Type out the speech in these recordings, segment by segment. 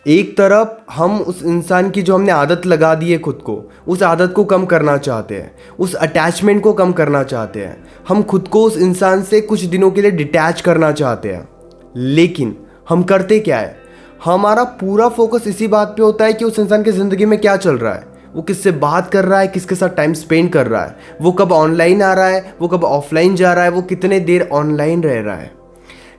एक तरफ हम उस इंसान की जो हमने आदत लगा दी है खुद को, उस आदत को कम करना चाहते हैं, उस अटैचमेंट को कम करना चाहते हैं, हम खुद को उस इंसान से कुछ दिनों के लिए डिटैच करना चाहते हैं। लेकिन हम करते क्या है, हमारा पूरा फोकस इसी बात पे होता है कि उस इंसान की ज़िंदगी में क्या चल रहा है, वो किससे बात कर रहा है, किसके साथ टाइम स्पेंड कर रहा है, वो कब ऑनलाइन आ रहा है, वो कब ऑफलाइन जा रहा है, वो कितने देर ऑनलाइन रह रहा है।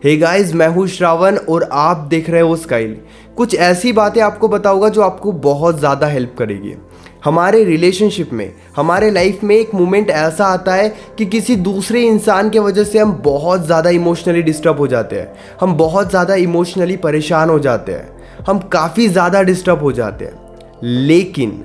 हे गाइस, मैं हूँ श्रावण और आप देख रहे हो स्काइल। कुछ ऐसी बातें आपको बताऊंगा जो आपको बहुत ज़्यादा हेल्प करेगी। हमारे रिलेशनशिप में, हमारे लाइफ में एक मोमेंट ऐसा आता है कि किसी दूसरे इंसान के वजह से हम बहुत ज़्यादा इमोशनली डिस्टर्ब हो जाते हैं, हम बहुत ज़्यादा इमोशनली परेशान हो जाते हैं, हम काफ़ी ज़्यादा डिस्टर्ब हो जाते हैं। लेकिन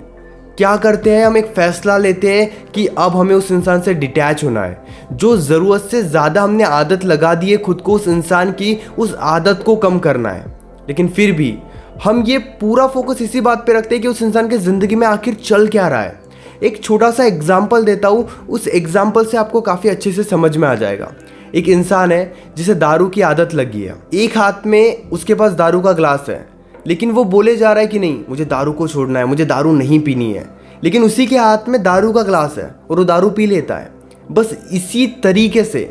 क्या करते हैं, हम एक फ़ैसला लेते हैं कि अब हमें उस इंसान से डिटैच होना है। जो ज़रूरत से ज़्यादा हमने आदत लगा दी है खुद को उस इंसान की, उस आदत को कम करना है। लेकिन फिर भी हम ये पूरा फोकस इसी बात पे रखते हैं कि उस इंसान की ज़िंदगी में आखिर चल क्या रहा है। एक छोटा सा एग्जाम्पल देता हूँ, उस एग्जाम्पल से आपको काफ़ी अच्छे से समझ में आ जाएगा। एक इंसान है जिसे दारू की आदत लगी है। एक हाथ में उसके पास दारू का ग्लास है, लेकिन वो बोले जा रहा है कि नहीं, मुझे दारू को छोड़ना है, मुझे दारू नहीं पीनी है। लेकिन उसी के हाथ में दारू का ग्लास है और वो दारू पी लेता है। बस इसी तरीके से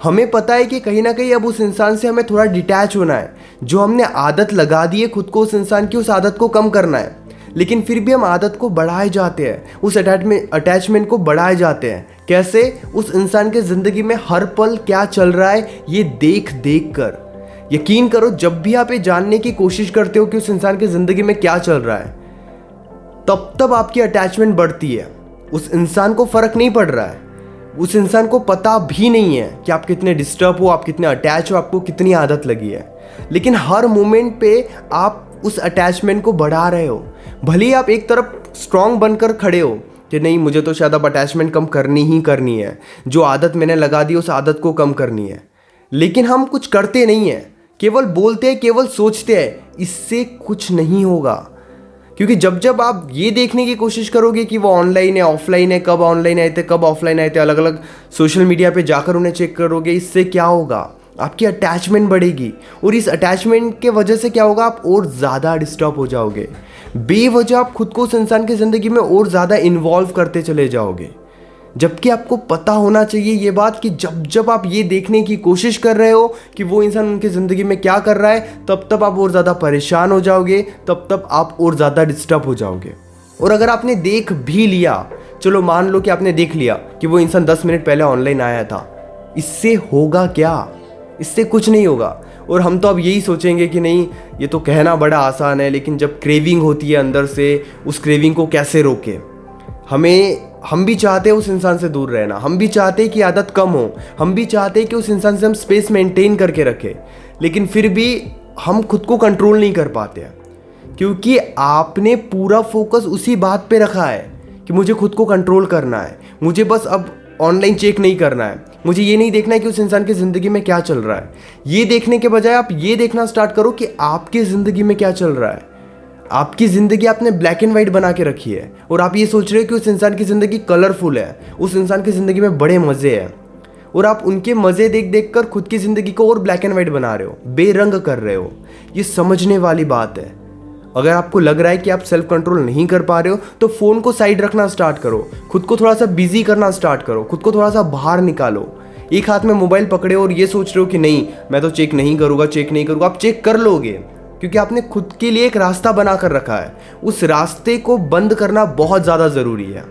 हमें पता है कि कहीं ना कहीं अब उस इंसान से हमें थोड़ा डिटैच होना है। जो हमने आदत लगा दी है खुद को उस इंसान की, उस आदत को कम करना है। लेकिन फिर भी हम आदत को बढ़ाए जाते हैं, उस अटैचमेंट को बढ़ाए जाते हैं। कैसे? उस इंसान के ज़िंदगी में हर पल क्या चल रहा है ये देख देख कर। यकीन करो, जब भी आप ये जानने की कोशिश करते हो कि उस इंसान की ज़िंदगी में क्या चल रहा है, तब आपकी अटैचमेंट बढ़ती है। उस इंसान को फ़र्क नहीं पड़ रहा है, उस इंसान को पता भी नहीं है कि आप कितने डिस्टर्ब हो, आप कितने अटैच हो, आपको कितनी आदत लगी है। लेकिन हर मोमेंट पे आप उस अटैचमेंट को बढ़ा रहे हो। भले ही आप एक तरफ स्ट्रांग बनकर खड़े हो कि नहीं, मुझे तो शायद अब अटैचमेंट कम करनी ही करनी है, जो आदत मैंने लगा दी उस आदत को कम करनी है। लेकिन हम कुछ करते नहीं हैं, केवल बोलते हैं, केवल सोचते हैं। इससे कुछ नहीं होगा, क्योंकि जब जब आप ये देखने की कोशिश करोगे कि वो ऑनलाइन है, ऑफलाइन है, कब ऑनलाइन आए थे, कब ऑफलाइन आए थे, अलग अलग सोशल मीडिया पे जाकर उन्हें चेक करोगे, इससे क्या होगा, आपकी अटैचमेंट बढ़ेगी। और इस अटैचमेंट के वजह से क्या होगा, आप और ज़्यादा डिस्टर्ब हो जाओगे। बेवजह आप खुद को उस इंसान की ज़िंदगी में और ज़्यादा इन्वॉल्व करते चले जाओगे। जबकि आपको पता होना चाहिए ये बात कि जब जब आप ये देखने की कोशिश कर रहे हो कि वो इंसान उनकी ज़िंदगी में क्या कर रहा है, तब आप और ज़्यादा परेशान हो जाओगे, तब आप और ज़्यादा डिस्टर्ब हो जाओगे। और अगर आपने देख भी लिया, चलो मान लो कि आपने देख लिया कि वो इंसान 10 मिनट पहले ऑनलाइन आया था, इससे होगा क्या? इससे कुछ नहीं होगा। और हम तो अब यही सोचेंगे कि नहीं, ये तो कहना बड़ा आसान है, लेकिन जब क्रेविंग होती है अंदर से, उस क्रेविंग को कैसे रोके। हम भी चाहते हैं उस इंसान से दूर रहना, हम भी चाहते हैं कि आदत कम हो, हम भी चाहते हैं कि उस इंसान से हम स्पेस मेंटेन करके रखें। लेकिन फिर भी हम खुद को कंट्रोल नहीं कर पाते हैं, क्योंकि आपने पूरा फोकस उसी बात पे रखा है कि मुझे खुद को कंट्रोल करना है, मुझे बस अब ऑनलाइन चेक नहीं करना है, मुझे ये नहीं देखना है कि उस इंसान की ज़िंदगी में क्या चल रहा है। ये देखने के बजाय आप ये देखना स्टार्ट करो कि आपकी ज़िंदगी में क्या चल रहा है। आपकी ज़िंदगी आपने ब्लैक एंड वाइट बना के रखी है और आप ये सोच रहे हो कि उस इंसान की ज़िंदगी कलरफुल है, उस इंसान की ज़िंदगी में बड़े मज़े हैं, और आप उनके मज़े देख देख कर खुद की ज़िंदगी को और ब्लैक एंड वाइट बना रहे हो, बेरंग कर रहे हो। ये समझने वाली बात है। अगर आपको लग रहा है कि आप सेल्फ कंट्रोल नहीं कर पा रहे हो, तो फ़ोन को साइड रखना स्टार्ट करो, खुद को थोड़ा सा बिजी करना स्टार्ट करो, खुद को थोड़ा सा बाहर निकालो। एक हाथ में मोबाइल पकड़े और ये सोच रहे हो कि नहीं, मैं तो चेक नहीं करूँगा। आप चेक कर लोगे, क्योंकि आपने खुद के लिए एक रास्ता बना कर रखा है। उस रास्ते को बंद करना बहुत ज़्यादा ज़रूरी है।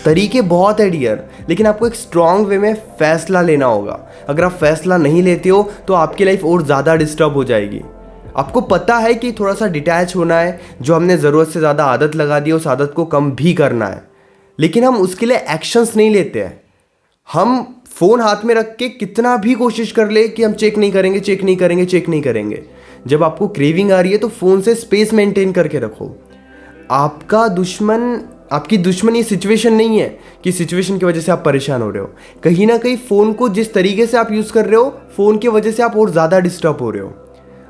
तरीके बहुत है डियर, लेकिन आपको एक स्ट्रांग वे में फैसला लेना होगा। अगर आप फैसला नहीं लेते हो तो आपकी लाइफ और ज़्यादा डिस्टर्ब हो जाएगी। आपको पता है कि थोड़ा सा डिटैच होना है, जो हमने ज़रूरत से ज़्यादा आदत लगा दी है उस आदत को कम भी करना है, लेकिन हम उसके लिए एक्शंस नहीं लेते हैं। हम फ़ोन हाथ में रख के कितना भी कोशिश कर ले कि हम चेक नहीं करेंगे। जब आपको क्रेविंग आ रही है तो फ़ोन से स्पेस मेंटेन करके रखो। आपकी दुश्मन ये सिचुएशन नहीं है कि सिचुएशन की वजह से आप परेशान हो रहे हो। कहीं ना कहीं फ़ोन को जिस तरीके से आप यूज़ कर रहे हो, फ़ोन की वजह से आप और ज़्यादा डिस्टर्ब हो रहे हो।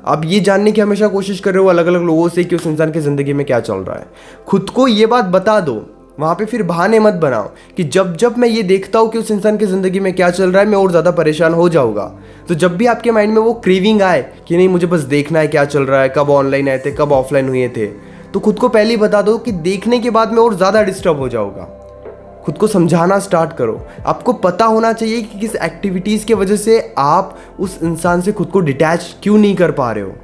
आप ये जानने की हमेशा कोशिश कर रहे हो अलग अलग लोगों से कि उस इंसान की ज़िंदगी में क्या चल रहा है। खुद को ये बात बता दो, वहाँ पे फिर बहाने मत बनाओ कि जब जब मैं ये देखता हूँ कि उस इंसान की ज़िंदगी में क्या चल रहा है मैं और ज़्यादा परेशान हो जाऊँगा। तो जब भी आपके माइंड में वो क्रेविंग आए कि नहीं मुझे बस देखना है क्या चल रहा है, कब ऑनलाइन आए थे कब ऑफलाइन हुए थे, तो खुद को पहले ही बता दो कि देखने के बाद मैं और ज़्यादा डिस्टर्ब हो जाऊँगा। खुद को समझाना स्टार्ट करो। आपको पता होना चाहिए कि किस एक्टिविटीज़ की वजह से आप उस इंसान से खुद को डिटैच क्यों नहीं कर पा रहे हो।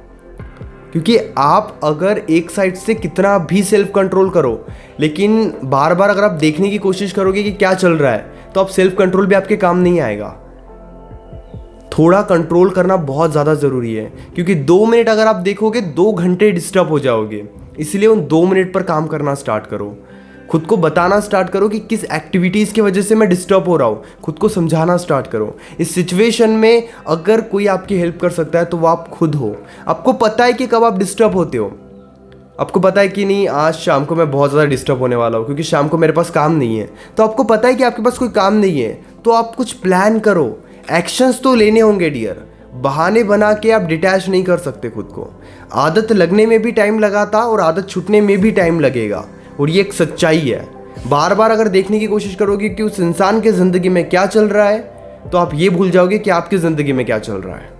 क्योंकि आप अगर एक साइड से कितना भी सेल्फ कंट्रोल करो, लेकिन बार बार अगर आप देखने की कोशिश करोगे कि क्या चल रहा है, तो आप सेल्फ कंट्रोल भी आपके काम नहीं आएगा। थोड़ा कंट्रोल करना बहुत ज़्यादा ज़रूरी है, क्योंकि 2 मिनट अगर आप देखोगे 2 घंटे डिस्टर्ब हो जाओगे। इसलिए उन 2 मिनट पर काम करना स्टार्ट करो। खुद को बताना स्टार्ट करो कि किस एक्टिविटीज़ की वजह से मैं डिस्टर्ब हो रहा हूँ। खुद को समझाना स्टार्ट करो। इस सिचुएशन में अगर कोई आपकी हेल्प कर सकता है तो वो आप खुद हो। आपको पता है कि कब आप डिस्टर्ब होते हो। आपको पता है कि नहीं आज शाम को मैं बहुत ज़्यादा डिस्टर्ब होने वाला हूँ क्योंकि शाम को मेरे पास काम नहीं है। तो आपको पता है कि आपके पास कोई काम नहीं है, तो आप कुछ प्लान करो। एक्शंस तो लेने होंगे डियर। बहाने बना के आप डिटैच नहीं कर सकते खुद को। आदत लगने में भी टाइम लगा था और आदत छूटने में भी टाइम लगेगा, और ये एक सच्चाई है। बार बार अगर देखने की कोशिश करोगे कि उस इंसान के ज़िंदगी में क्या चल रहा है, तो आप ये भूल जाओगे कि आपकी ज़िंदगी में क्या चल रहा है।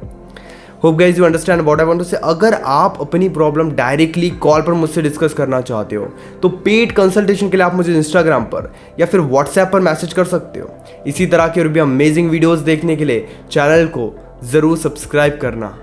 Hope guys you understand what I want to say. अगर आप अपनी प्रॉब्लम डायरेक्टली कॉल पर मुझसे डिस्कस करना चाहते हो तो पेड कंसल्टेशन के लिए आप मुझे इंस्टाग्राम पर या फिर व्हाट्सएप पर मैसेज कर सकते हो। इसी तरह के और भी अमेजिंग वीडियोज़ देखने के लिए चैनल को ज़रूर सब्सक्राइब करना।